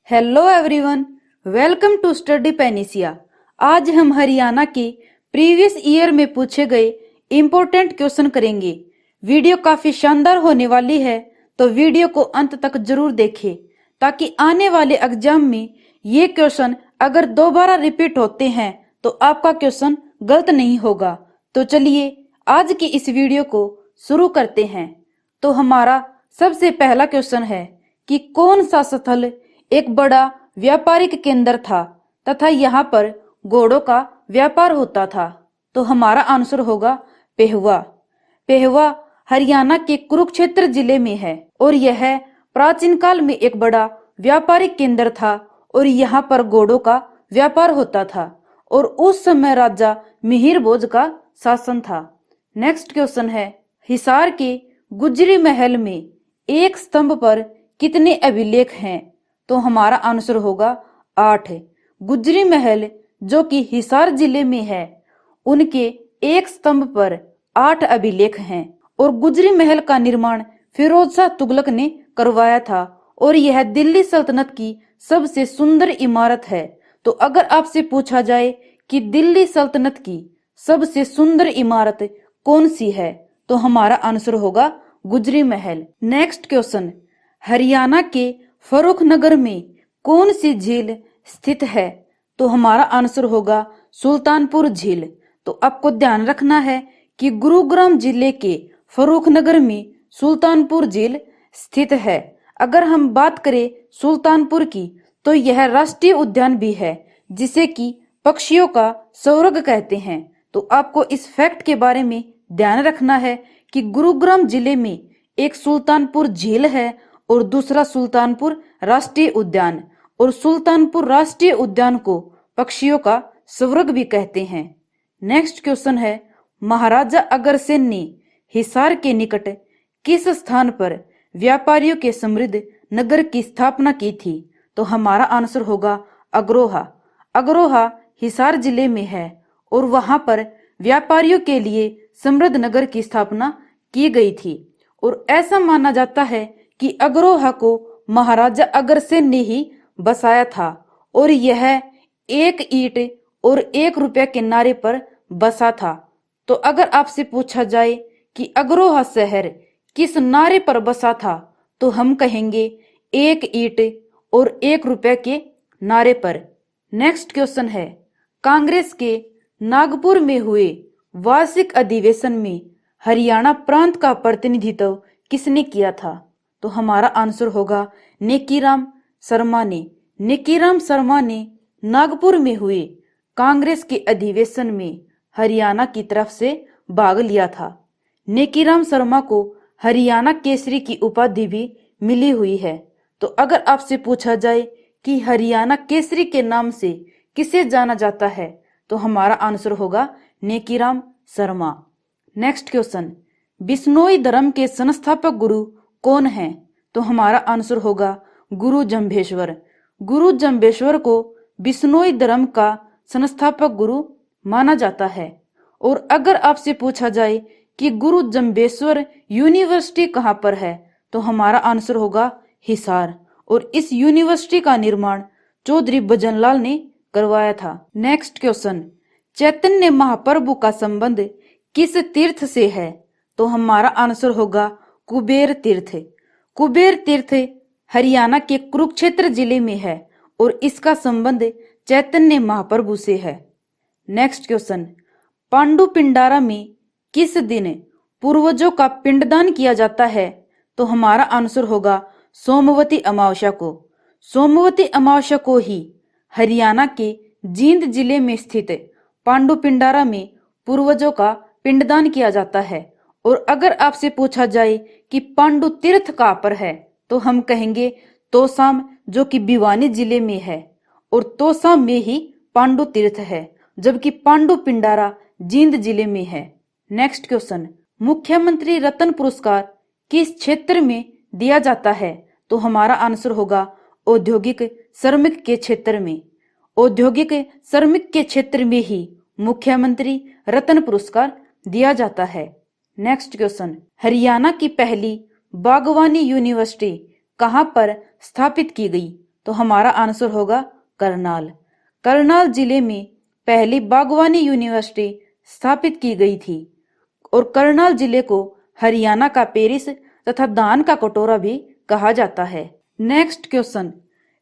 Hello everyone, welcome to study Panacea. आज हम हरियाणा के प्रीवियस ईयर में पूछे गए इम्पोर्टेंट क्वेश्चन करेंगे। वीडियो काफी शानदार होने वाली है, तो वीडियो को अंत तक जरूर देखें ताकि आने वाले एग्जाम में ये क्वेश्चन अगर दोबारा रिपीट होते हैं तो आपका क्वेश्चन गलत नहीं होगा। तो चलिए आज की इस वीडियो को शुरू करते हैं। तो हमारा सबसे पहला क्वेश्चन है कि कौन सा स्थल एक बड़ा व्यापारिक केंद्र था तथा यहाँ पर घोड़ों का व्यापार होता था। तो हमारा आंसर होगा पेहवा। पेहवा हरियाणा के कुरुक्षेत्र जिले में है और यह प्राचीन काल में एक बड़ा व्यापारिक केंद्र था और यहाँ पर घोड़ों का व्यापार होता था और उस समय राजा मिहिर भोज का शासन था। नेक्स्ट क्वेश्चन है, हिसार के गुजरी महल में एक स्तंभ पर कितने अभिलेख हैं? तो हमारा आंसर होगा 8। गुजरी महल जो कि हिसार जिले में है, उनके एक स्तंभ पर 8 अभिलेख हैं और गुजरी महल का निर्माण फिरोज शाह तुगलक ने करवाया था और यह दिल्ली सल्तनत की सबसे सुंदर इमारत है। तो अगर आपसे पूछा जाए कि दिल्ली सल्तनत की सबसे सुंदर इमारत कौन सी है, तो हमारा आंसर होगा गुजरी महल। नेक्स्ट क्वेश्चन, हरियाणा के फर्रुखनगर में कौन सी झील स्थित है? तो हमारा आंसर होगा सुल्तानपुर झील। तो आपको ध्यान रखना है कि गुरुग्राम जिले के फर्रुखनगर में सुल्तानपुर झील स्थित है। अगर हम बात करें सुल्तानपुर की, तो यह राष्ट्रीय उद्यान भी है जिसे कि पक्षियों का स्वर्ग कहते हैं। तो आपको इस फैक्ट के बारे में ध्यान रखना है कि गुरुग्राम जिले में एक सुल्तानपुर झील है और दूसरा सुल्तानपुर राष्ट्रीय उद्यान, और सुल्तानपुर राष्ट्रीय उद्यान को पक्षियों का स्वर्ग भी कहते हैं। नेक्स्ट क्वेश्चन है, महाराजा अग्रसेन ने हिसार के निकट किस स्थान पर व्यापारियों के समृद्ध नगर की स्थापना की थी? तो हमारा आंसर होगा अग्रोहा। अग्रोहा हिसार जिले में है और वहां पर व्यापारियों के लिए समृद्ध नगर की स्थापना की गई थी और ऐसा माना जाता है कि अग्रोहा को महाराजा अग्रसेन ने ही बसाया था और यह 1 ईंट और 1 रुपया के नारे पर बसा था। तो अगर आपसे पूछा जाए कि अग्रोहा शहर किस नारे पर बसा था, तो हम कहेंगे 1 ईंट और 1 रुपया के नारे पर। नेक्स्ट क्वेश्चन है, कांग्रेस के नागपुर में हुए वार्षिक अधिवेशन में हरियाणा प्रांत का प्रतिनिधित्व किसने किया था? तो हमारा आंसर होगा नेकीराम शर्मा ने। नेकीराम शर्मा ने नागपुर में हुए कांग्रेस के अधिवेशन में हरियाणा की तरफ से भाग लिया था। नेकीराम शर्मा को हरियाणा केसरी की उपाधि भी मिली हुई है। तो अगर आपसे पूछा जाए कि हरियाणा केसरी के नाम से किसे जाना जाता है, तो हमारा आंसर होगा नेकीराम शर्मा। नेक्स्ट क्वेश्चन, बिश्नोई धर्म के संस्थापक गुरु कौन है? तो हमारा आंसर होगा गुरु जम्भेश्वर। गुरु जम्भेश्वर को बिश्नोई धर्म का संस्थापक गुरु माना जाता है। और अगर आपसे पूछा जाए कि गुरु जम्भेश्वर यूनिवर्सिटी कहाँ पर है, तो हमारा आंसर होगा हिसार और इस यूनिवर्सिटी का निर्माण चौधरी भजनलाल ने करवाया था। नेक्स्ट क्वेश्चन, चैतन्य महाप्रभु का संबंध किस तीर्थ से है? तो हमारा आंसर होगा कुबेर तीर्थ। कुबेर तीर्थ हरियाणा के कुरुक्षेत्र जिले में है और इसका संबंध चैतन्य महाप्रभु से है। नेक्स्ट क्वेश्चन, पांडु पिंडारा में किस दिन पूर्वजों का पिंडदान किया जाता है? तो हमारा आंसर होगा सोमवती अमावस्या को। सोमवती अमावस्या को ही हरियाणा के जींद जिले में स्थित पांडु पिंडारा में पूर्वजों का पिंडदान किया जाता है। और अगर आपसे पूछा जाए कि पांडु तीर्थ कहाँ पर है, तो हम कहेंगे तोसाम जो कि भिवानी जिले में है और तोसाम में ही पांडु तीर्थ है, जबकि पांडु पिंडारा जींद जिले में है। नेक्स्ट क्वेश्चन, मुख्यमंत्री रत्न पुरस्कार किस क्षेत्र में दिया जाता है? तो हमारा आंसर होगा औद्योगिक श्रमिक के क्षेत्र में। औद्योगिक श्रमिक के क्षेत्र में ही मुख्यमंत्री रत्न पुरस्कार दिया जाता है। नेक्स्ट क्वेश्चन, हरियाणा की पहली बागवानी यूनिवर्सिटी कहाँ पर स्थापित की गई? तो हमारा आंसर होगा करनाल। करनाल जिले में पहली बागवानी यूनिवर्सिटी स्थापित की गई थी और करनाल जिले को हरियाणा का पेरिस तथा दान का कटोरा भी कहा जाता है। नेक्स्ट क्वेश्चन,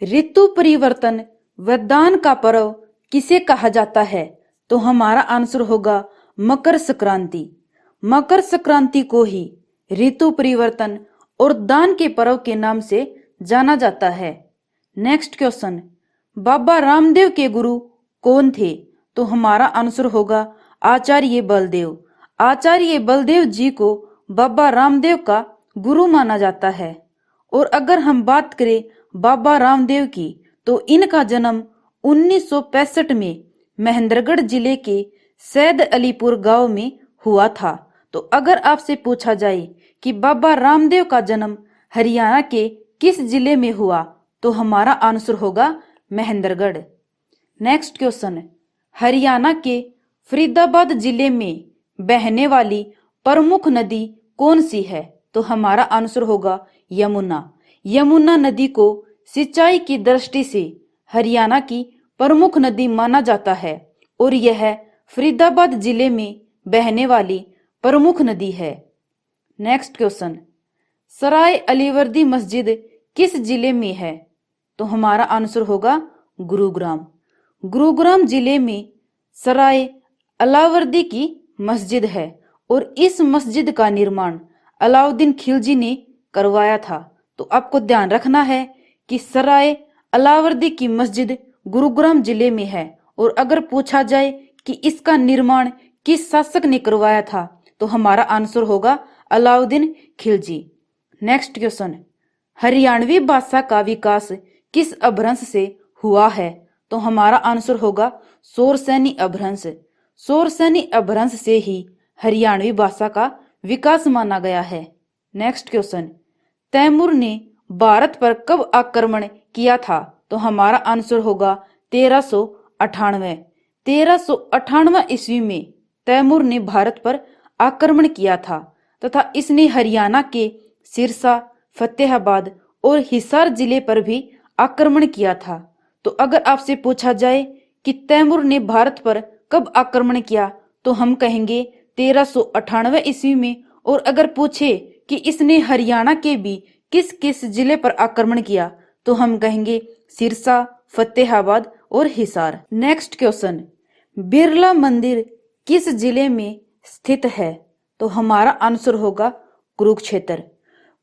ऋतु परिवर्तन व दान का पर्व किसे कहा जाता है? तो हमारा आंसर होगा मकर संक्रांति। मकर संक्रांति को ही ऋतु परिवर्तन और दान के पर्व के नाम से जाना जाता है। नेक्स्ट क्वेश्चन, बाबा रामदेव के गुरु कौन थे? तो हमारा आंसर होगा आचार्य बलदेव। आचार्य बलदेव जी को बाबा रामदेव का गुरु माना जाता है। और अगर हम बात करें बाबा रामदेव की, तो इनका जन्म 1965 में महेंद्रगढ़ जिले के सैद अलीपुर गांव में हुआ था। तो अगर आपसे पूछा जाए कि बाबा रामदेव का जन्म हरियाणा के किस जिले में हुआ, तो हमारा आंसर होगा महेंद्रगढ़। नेक्स्ट क्वेश्चन, हरियाणा के फरीदाबाद जिले में बहने वाली प्रमुख नदी कौन सी है? तो हमारा आंसर होगा यमुना। यमुना नदी को सिंचाई की दृष्टि से हरियाणा की प्रमुख नदी माना जाता है और यह फरीदाबाद जिले में बहने वाली प्रमुख नदी है। नेक्स्ट क्वेश्चन, सराय अलीवर्दी मस्जिद किस जिले में है? तो हमारा आंसर होगा गुरुग्राम। गुरुग्राम जिले में सराय अलावर्दी की मस्जिद है और इस मस्जिद का निर्माण अलाउद्दीन खिलजी ने करवाया था। तो आपको ध्यान रखना है कि सराय अलावर्दी की मस्जिद गुरुग्राम जिले में है और अगर पूछा जाए कि इसका निर्माण किस शासक ने करवाया था, तो हमारा आंसर होगा अलाउद्दीन खिलजी। नेक्स्ट क्वेश्चन, हरियाणवी भाषा का विकास किस अपभ्रंश से हुआ है? तो हमारा आंसर होगा शौरसेनी अपभ्रंश। शौरसेनी अपभ्रंश से ही हरियाणवी भाषा का विकास माना गया है। नेक्स्ट क्वेश्चन, तैमूर ने भारत पर कब आक्रमण किया था? तो हमारा आंसर होगा 1398। 1398 ईस्वी में तैमूर ने भारत पर आक्रमण किया था तथा इसने हरियाणा के सिरसा, फतेहाबाद और हिसार जिले पर भी आक्रमण किया था। तो अगर आपसे पूछा जाए कि तैमूर ने भारत पर कब आक्रमण किया, तो हम कहेंगे 1398 ईस्वी में। और अगर पूछे कि इसने हरियाणा के भी किस किस जिले पर आक्रमण किया, तो हम कहेंगे सिरसा, फतेहाबाद और हिसार। नेक्स्ट क्वेश्चन, बिरला मंदिर किस जिले में स्थित है? तो हमारा आंसर होगा कुरुक्षेत्र।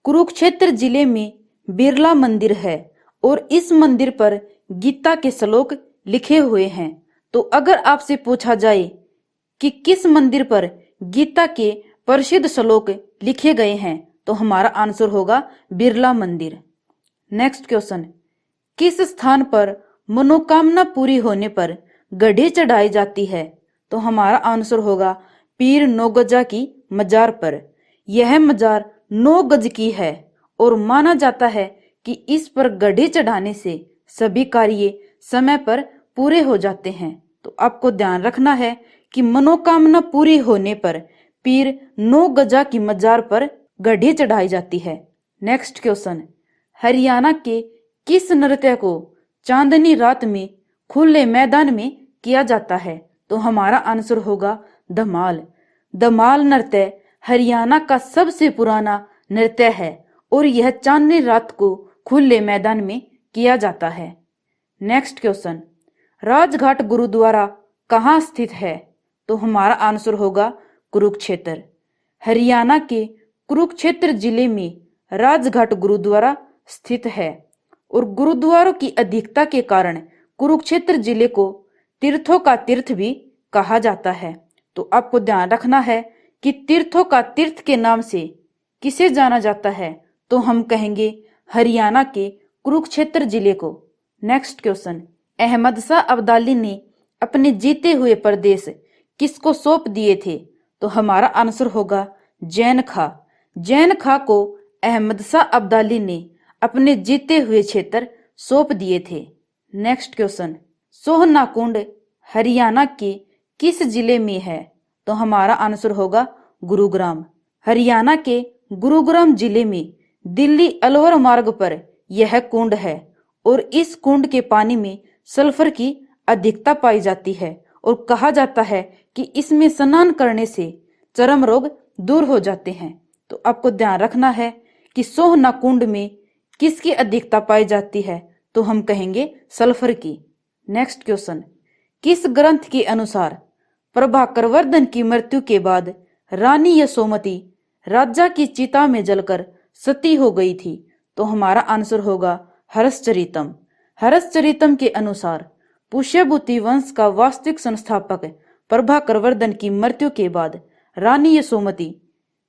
कुरुक्षेत्र जिले में बिरला मंदिर है और इस मंदिर पर गीता के श्लोक लिखे हुए हैं। तो अगर आपसे पूछा जाए कि किस मंदिर पर गीता के प्रसिद्ध श्लोक लिखे गए हैं, तो हमारा आंसर होगा बिरला मंदिर। नेक्स्ट क्वेश्चन, किस स्थान पर मनोकामना पूरी होने पर गड्ढे चढ़ाई जाती है? तो हमारा आंसर होगा पीर नौगजा की मजार पर। यह मजार 9 गज की है और माना जाता है कि इस पर गड्ढे चढ़ाने से सभी कार्य समय पर पूरे हो जाते हैं। तो आपको ध्यान रखना है कि मनोकामना पूरी होने पर पीर 9 गजा की मजार पर गड्ढे चढ़ाई जाती है। नेक्स्ट क्वेश्चन, हरियाणा के किस नृत्य को चांदनी रात में खुले मैदान में किया जाता है? तो हमारा आंसर होगा धमाल। धमाल नृत्य हरियाणा का सबसे पुराना नृत्य है और यह चांदनी रात को खुले मैदान में किया जाता है। नेक्स्ट क्वेश्चन, राजघाट गुरुद्वारा कहाँ स्थित है? तो हमारा आंसर होगा कुरुक्षेत्र। हरियाणा के कुरुक्षेत्र जिले में राजघाट गुरुद्वारा स्थित है और गुरुद्वारों की अधिकता के कारण कुरुक्षेत्र जिले को तीर्थों का तीर्थ भी कहा जाता है। तो आपको ध्यान रखना है कि तीर्थों का तीर्थ के नाम से किसे जाना जाता है, तो हम कहेंगे हरियाणा के कुरुक्षेत्र जिले को। नेक्स्ट क्वेश्चन, अहमद शाह अब्दाली ने अपने जीते हुए प्रदेश किसको सौंप दिए थे? तो हमारा आंसर होगा जैन खां। जैन खां को अहमद शाह अब्दाली ने अपने जीते हुए क्षेत्र सौंप दिए थे। नेक्स्ट क्वेश्चन, सोहना कुंड हरियाणा के किस जिले में है? तो हमारा आंसर होगा गुरुग्राम। हरियाणा के गुरुग्राम जिले में दिल्ली अलवर मार्ग पर यह कुंड है और इस कुंड के पानी में सल्फर की अधिकता पाई जाती है और कहा जाता है कि इसमें स्नान करने से चर्म रोग दूर हो जाते हैं। तो आपको ध्यान रखना है कि सोहना कुंड में किसकी अधिकता पाई जाती है, तो हम कहेंगे सल्फर की। नेक्स्ट क्वेश्चन, किस ग्रंथ के अनुसार प्रभाकर वर्धन की मृत्यु के बाद रानी यशोमती राजा की चिता में जलकर सती हो गई थी? तो हमारा आंसर होगा हर्षचरितम। हर्षचरितम के अनुसार पुष्यभूति वंश का वास्तविक संस्थापक प्रभाकर वर्धन की मृत्यु के बाद रानी यशोमती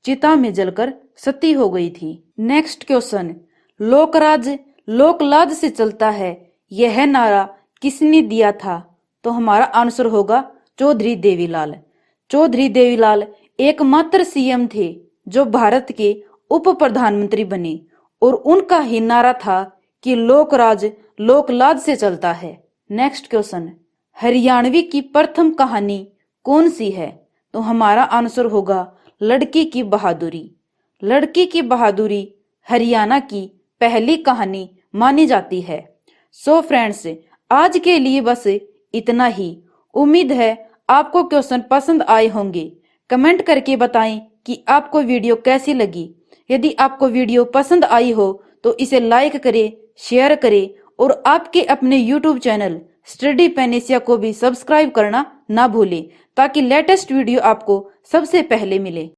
चिता में जलकर सती हो गई थी। नेक्स्ट क्वेश्चन, लोकराज लोकलाज से चलता है, यह नारा किसने दिया था? तो हमारा आंसर होगा चौधरी देवीलाल। चौधरी देवीलाल एकमात्र सीएम थे जो भारत के उप प्रधानमंत्री बने और उनका ही नारा था कि लोकराज लोकलाज से चलता है। नेक्स्ट क्वेश्चन, हरियाणवी की प्रथम कहानी कौन सी है? तो हमारा आंसर होगा लड़की की बहादुरी। लड़की की बहादुरी हरियाणा की पहली कहानी मानी जाती है। सो फ्रेंड्स, आज के लिए बस इतना ही। उम्मीद है आपको क्वेश्चन पसंद आए होंगे। कमेंट करके बताएं कि आपको वीडियो कैसी लगी। यदि आपको वीडियो पसंद आई हो तो इसे लाइक करें, शेयर करें और आपके अपने यूट्यूब चैनल स्टडी पेनिसिया को भी सब्सक्राइब करना ना भूलें ताकि लेटेस्ट वीडियो आपको सबसे पहले मिले।